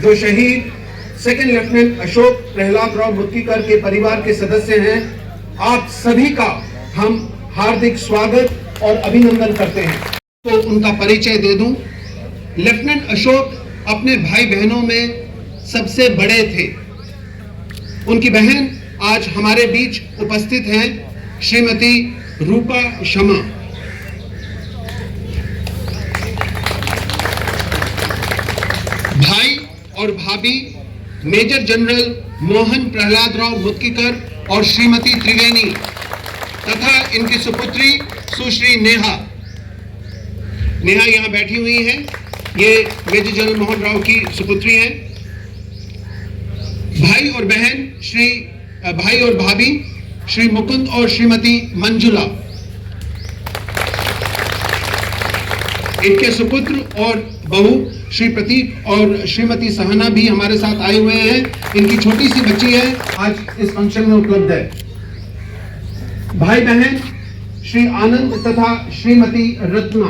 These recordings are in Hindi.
जो शहीद सेकंड लेफ्टिनेंट अशोक प्रहलाद राव मुत्कीकर के परिवार के सदस्य हैं, आप सभी का हम हार्दिक स्वागत और अभिनंदन करते हैं। तो उनका परिचय दे दूं। लेफ्टिनेंट अशोक अपने भाई बहनों में सबसे बड़े थे। उनकी बहन आज हमारे बीच उपस्थित हैं, श्रीमती रूपा शमा। भाई और भाभी मेजर जनरल मोहन प्रहलाद राव मुत्कीकर और श्रीमती त्रिवेणी तथा इनकी सुपुत्री सुश्री नेहा यहाँ बैठी हुई हैं। ये मेजर जनरल मोहन राव की सुपुत्री हैं। भाई और बहन भाई और भाभी श्री मुकुंद और श्रीमती मंजुला, इनके सुपुत्र और बहू श्री प्रतीक और श्रीमती सहना भी हमारे साथ आए हुए हैं। इनकी छोटी सी बच्ची है, आज इस फंक्शन में उपलब्ध है। भाई बहन श्री आनंद तथा श्रीमती रत्ना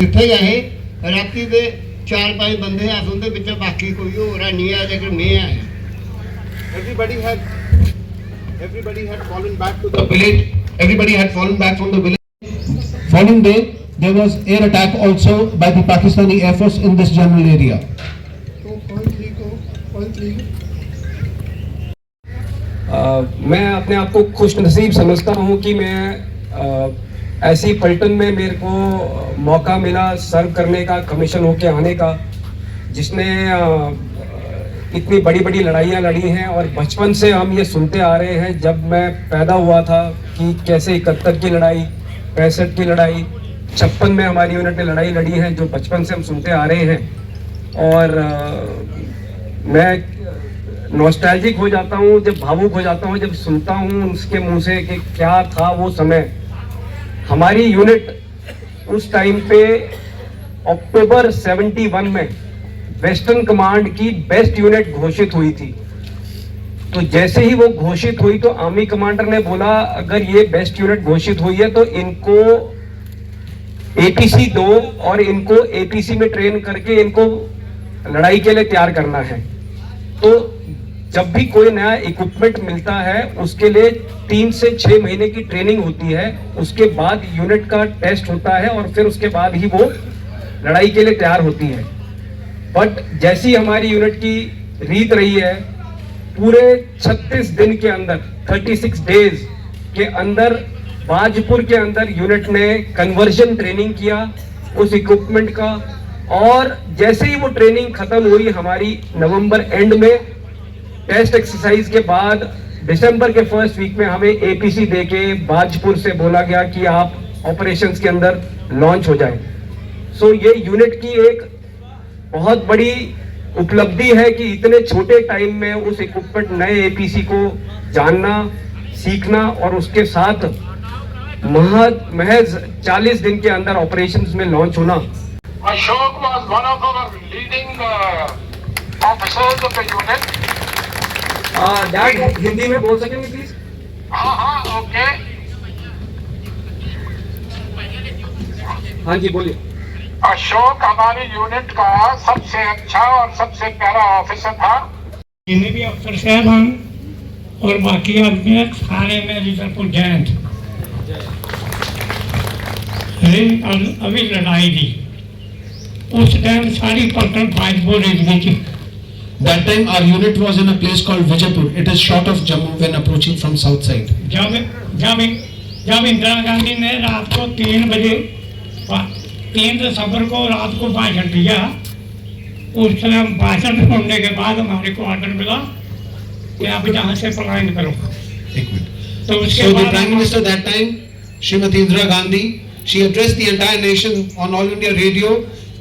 जिथे गए राती दे 4-5 बंदे आ उनके विच बाकी कोई होर नहीं है, लेकिन मैं आया। Everybody had fallen back to the village. Everybody had fallen back from the village. Following day, there was air attack also by the Pakistani Air Force in this general area. मैं अपने आप को खुश नसीब समझता हूँ कि मैं ऐसी पलटन में मेरे को मौका मिला सर्व करने का, कमीशन होके आने का, जिसने इतनी बड़ी बड़ी लड़ाइयाँ लड़ी हैं। और बचपन से हम ये सुनते आ रहे हैं, जब मैं पैदा हुआ था, कि कैसे 71 की लड़ाई, 65 की लड़ाई, 56 में हमारी यूनिट ने लड़ाई लड़ी है, जो बचपन से हम सुनते आ रहे हैं। और मैं नॉस्टैल्जिक हो जाता हूँ, जब भावुक हो जाता हूँ, जब सुनता हूँ उसके मुंह से कि क्या था वो समय। हमारी यूनिट उस टाइम पे अक्टूबर 71 में वेस्टर्न कमांड की बेस्ट यूनिट घोषित हुई थी। तो जैसे ही वो घोषित हुई तो आर्मी कमांडर ने बोला, अगर ये बेस्ट यूनिट घोषित हुई है तो इनको APC 2 और इनको APC में ट्रेन करके इनको लड़ाई के लिए तैयार करना है। तो जब भी कोई नया इक्विपमेंट मिलता है उसके लिए 3 से 6 महीने की ट्रेनिंग होती है, उसके बाद यूनिट का टेस्ट होता है और फिर उसके बाद ही वो लड़ाई के लिए तैयार होती है। बट जैसी हमारी यूनिट की रीत रही है, पूरे 36 दिन के अंदर, 36 डेज के अंदर बाजपुर के अंदर यूनिट ने कन्वर्जन ट्रेनिंग किया उस इक्विपमेंट का। और जैसे ही वो ट्रेनिंग खत्म हुई हमारी नवंबर एंड में, टेस्ट एक्सरसाइज के बाद दिसंबर के फर्स्ट वीक में हमें APC देके बाजपुर से बोला गया कि आप ऑपरेशंस के अंदर लॉन्च हो जाएं। सो ये यूनिट की एक बहुत बड़ी उपलब्धि है कि इतने छोटे टाइम में उस इक्विपमेंट नए APC को जानना, सीखना और उसके साथ महज 40 दिन के अंदर ऑपरेशंस में लॉन्च होना। Ashok was one of our leading officers of the unit. Dad Hindi में बोल सकेंगे प्लीज? हाँ ओके। हाँ जी बोलिए। अशोक हमारी यूनिट का सबसे अच्छा और सबसे प्यारा ऑफिसर था। जितने भी अफसर साहबान और बाकी आदमी सारे में लीडरपुर जैन अभी लड़ाई थी उस टाइम सारी पलटन बाजपुर रेलवे की। That time our unit was in a place called Vijaypur. It is short of Jammu when approaching from south side. जब इंदिरा गांधी ने रात को 3 बजे 3 दिसंबर को रात को भाषण दिया, उस समय भाषण सुनने के बाद हमारे को ऑर्डर मिला कि आप यहाँ से पलायन करो। एक मिनट। तो So the Prime Minister that time, Srimati Indira Gandhi, she addressed the entire nation on All India Radio,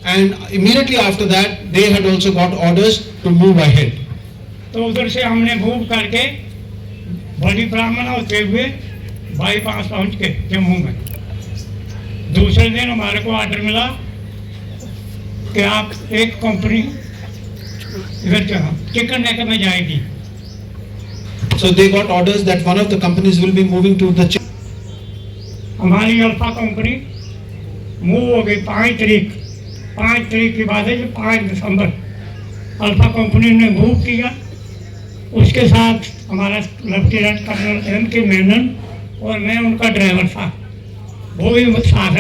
and immediately after that they had also got orders to move ahead. तो उधर से हमने मूव करके बड़ी ब्राह्मण होते हुए बाईपास पहुंच के जम्मू में। दूसरे दिन हमारे को ऑर्डर मिला कि आप एक कंपनी इधर चिकन नेक में जाएगी। So they got orders that one of the companies will be moving to the हमारी अल्फा कंपनी मूव हो गई 5 तारीख 5 तारीख की बात है, जो 5 दिसंबर अल्फा कंपनी ने मूव किया। उसके साथ हमारा लेफ्टिनेंट कर्नल M.K. मेनन और मैं उनका ड्राइवर था, वो भी साथ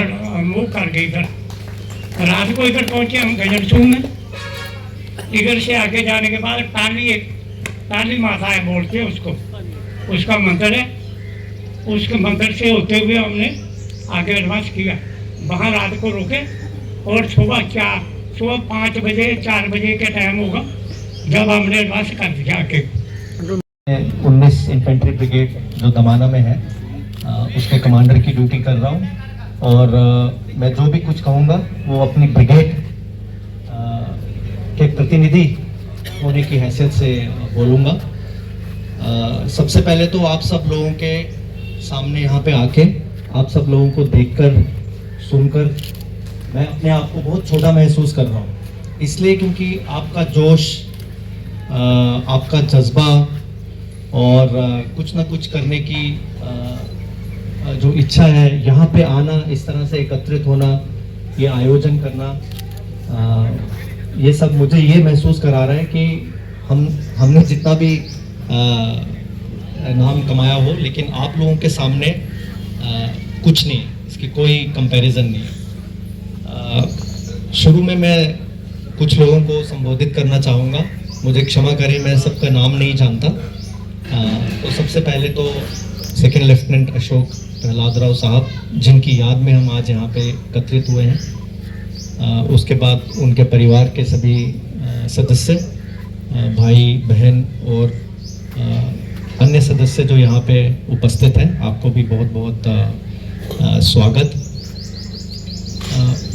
मूव कर गई इधर। रात को इधर पहुंचे हम गजनसू में। इधर से आगे जाने के बाद टाली माता है बोलते हैं उसको, उसका मंदिर है। उसके मंदिर से होते हुए हमने आगे एडवांस किया। वहाँ रात को रुके और सुबह 5 बजे 4 बजे के टाइम होगा जब हमने एडवांस कर दिया आके। 19 इन्फेंट्री ब्रिगेड जो दमाना में है उसके कमांडर की ड्यूटी कर रहा हूँ। और मैं जो भी कुछ कहूँगा वो अपनी ब्रिगेड के प्रतिनिधि होने की हैसियत से बोलूँगा। सबसे पहले तो आप सब लोगों के सामने यहाँ पे आके आप सब लोगों को देखकर सुनकर मैं अपने आप को बहुत छोटा महसूस कर रहा हूँ। इसलिए क्योंकि आपका जोश, आपका जज्बा और कुछ ना कुछ करने की जो इच्छा है, यहाँ पे आना, इस तरह से एकत्रित होना, ये आयोजन करना, ये सब मुझे ये महसूस करा रहा है कि हमने जितना भी नाम कमाया हो, लेकिन आप लोगों के सामने कुछ नहीं, इसकी कोई कंपैरिजन नहीं है। शुरू में मैं कुछ लोगों को संबोधित करना चाहूँगा, मुझे क्षमा करें, मैं सबका नाम नहीं जानता। तो सबसे पहले तो सेकंड लेफ्टिनेंट अशोक प्रहलाद राव साहब, जिनकी याद में हम आज यहाँ पे एकत्रित हुए हैं। उसके बाद उनके परिवार के सभी सदस्य, भाई बहन और अन्य सदस्य जो यहाँ पे उपस्थित हैं, आपको भी बहुत बहुत स्वागत।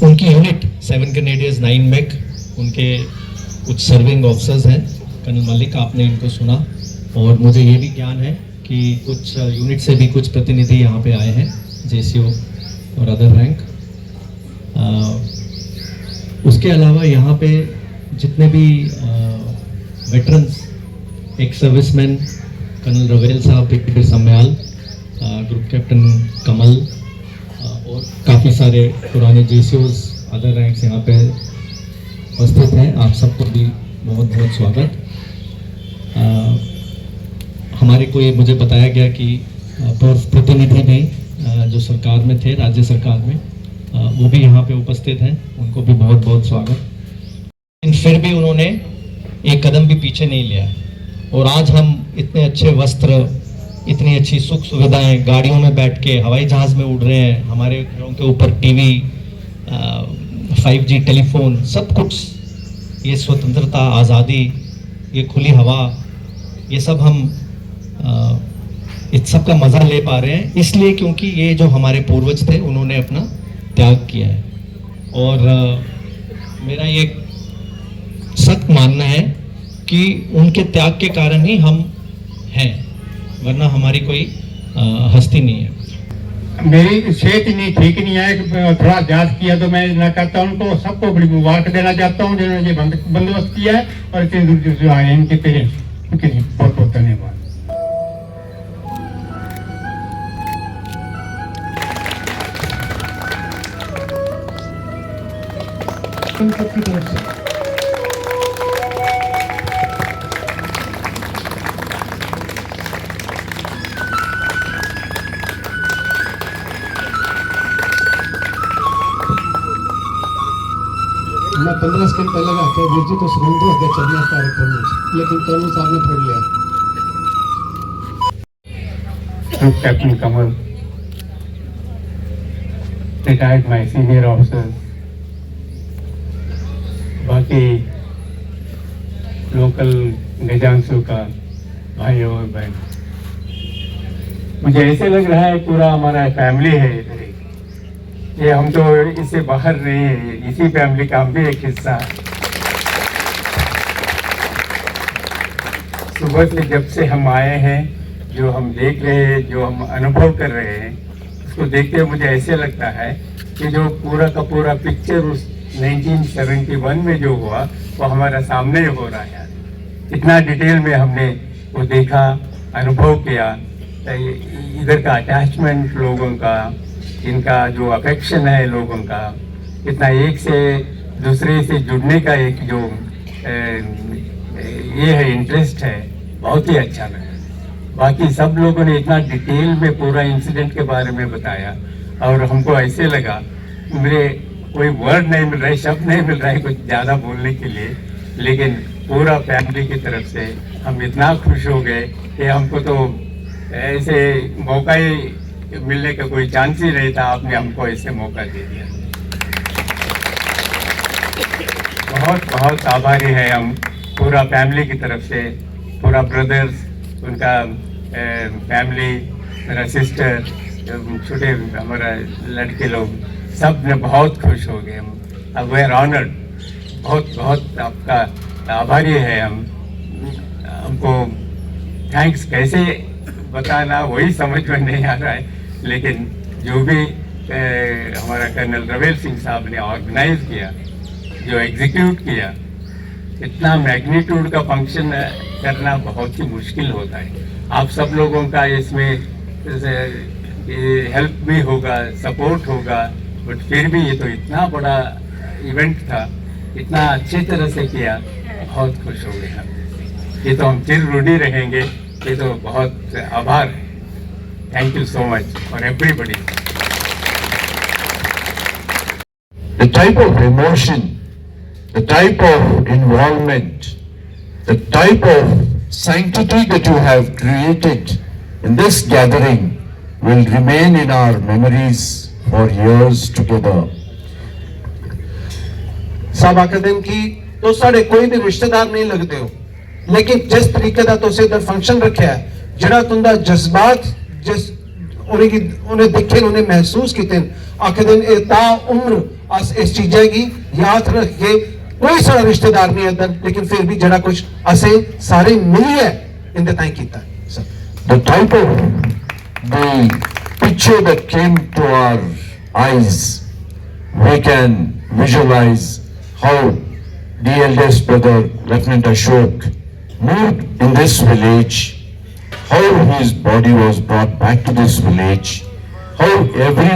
उनकी यूनिट 7 कैनेडियंस 9 MEC, उनके कुछ सर्विंग ऑफिसर्स हैं। कर्नल मलिक, आपने इनको सुना, और मुझे ये भी ज्ञान है कि कुछ यूनिट से भी कुछ प्रतिनिधि यहाँ पे आए हैं, JCO और अदर रैंक। उसके अलावा यहाँ पे जितने भी वेटरन्स, एक सर्विसमैन कर्नल रवेल साहब, ब्रिगेडियर सम्याल, ग्रुप कैप्टन कमल और काफ़ी सारे पुराने JCOs, अदर रैंक्स यहाँ पे उपस्थित हैं। आप सबको भी बहुत बहुत स्वागत। हमारे को ये मुझे बताया गया कि प्रतिनिधि भी जो सरकार में थे, राज्य सरकार में, वो भी यहाँ पे उपस्थित हैं, उनको भी बहुत बहुत स्वागत। लेकिन फिर भी उन्होंने एक कदम भी पीछे नहीं लिया, और आज हम इतने अच्छे वस्त्र, इतनी अच्छी सुख सुविधाएं, गाड़ियों में बैठ के हवाई जहाज़ में उड़ रहे हैं, हमारे घरों के ऊपर TV, 5G टेलीफोन, सब कुछ, ये स्वतंत्रता, आज़ादी, ये खुली हवा, ये सब हम इस सब का मज़ा ले पा रहे हैं, इसलिए क्योंकि ये जो हमारे पूर्वज थे उन्होंने अपना त्याग किया है। और मेरा ये सख्त मानना है कि उनके त्याग के कारण ही हम हैं, वरना हमारी कोई हस्ती नहीं है। मेरी सेहत नहीं ठीक नहीं है, थोड़ा जांच किया तो मैं ना करता हूँ, उनको सबको बड़ी मुबारक देना चाहता हूँ जिन्होंने ये बंदोबस्त किया है, और इतनी दूर दूर से आए हैं, इनके पेरेंट्स, उनके लिए बहुत बहुत धन्यवाद। मैं 15 सेकंड पहले आके वीर जी तो सुनते आगे चलना कार्यक्रम में, लेकिन कर्नल साहब ने पढ़ लिया। Captain Kamal, retired my senior officer, बाकी लोकल गजांसू का भाई और बहन, मुझे ऐसे लग रहा है पूरा हमारा फैमिली है इधर ही। ये हम तो इससे बाहर नहीं है, इसी फैमिली का हम भी एक हिस्सा है। सुबह से जब से हम आए हैं, जो हम देख रहे हैं, जो हम अनुभव कर रहे हैं, उसको देखते हुए मुझे ऐसे लगता है कि जो पूरा का पूरा पिक्चर उस 1971 में जो हुआ वो हमारा सामने हो रहा है। इतना डिटेल में हमने वो देखा, अनुभव किया, इधर का अटैचमेंट लोगों का, इनका जो अफेक्शन है लोगों का, इतना एक से दूसरे से जुड़ने का एक जो ये है इंटरेस्ट है, बहुत ही अच्छा लगा। बाकी सब लोगों ने इतना डिटेल में पूरा इंसिडेंट के बारे में बताया और हमको ऐसे लगा मेरे कोई वर्ड नहीं मिल रहा है, शब्द नहीं मिल रहा है कुछ ज़्यादा बोलने के लिए, लेकिन पूरा फैमिली की तरफ से हम इतना खुश हो गए कि हमको तो ऐसे मौका ही मिलने का कोई चांस ही नहीं था। आपने हमको ऐसे मौका दे दिया। बहुत बहुत आभारी है हम पूरा फैमिली की तरफ से, पूरा ब्रदर्स, उनका फैमिली, मेरा सिस्टर, छोटे हमारा लड़के लोग, सब ने बहुत खुश हो गए। हम वी आर ऑनर्ड, बहुत बहुत आपका आभारी है हम। हमको थैंक्स कैसे बताना वही समझ में नहीं आ रहा है, लेकिन जो भी हमारा कर्नल रवेल सिंह साहब ने ऑर्गेनाइज किया, जो एग्जीक्यूट किया, इतना मैग्नीट्यूड का फंक्शन करना बहुत ही मुश्किल होता है। आप सब लोगों का इसमें हेल्प भी होगा, सपोर्ट होगा, बट फिर भी ये तो इतना बड़ा इवेंट था, इतना अच्छी तरह से किया, बहुत खुश हो गए हम। ये तो हम चिर ऋणी रहेंगे, ये तो बहुत आभार है। Thank you so much for everybody. The type of emotion, the type of involvement, the type of sanctity that you have created in this gathering will remain in our memories for years together. साहब आखदे कि तो साढ़े कोई भी रिश्तेदार नहीं लगते हो, लेकिन जिस तरीके का तुसीं इधर फंक्शन रखा है, जिहड़ा तुंदा जज्बात जिस उन्हें दिखे, उन्हें महसूस किते, आखदे ए ता उम्र अस इस चीज़ें की याद रख के, कोई सारा रिश्तेदार नहीं है इधर, लेकिन फिर भी जरा कुछ असे सारे मिलिए इंदे ताई कीता है। The type of the picture that came to our eyes, we can visualize how the eldest brother, Lieutenant Ashok, moved in this village, how his body was brought back to this village, how every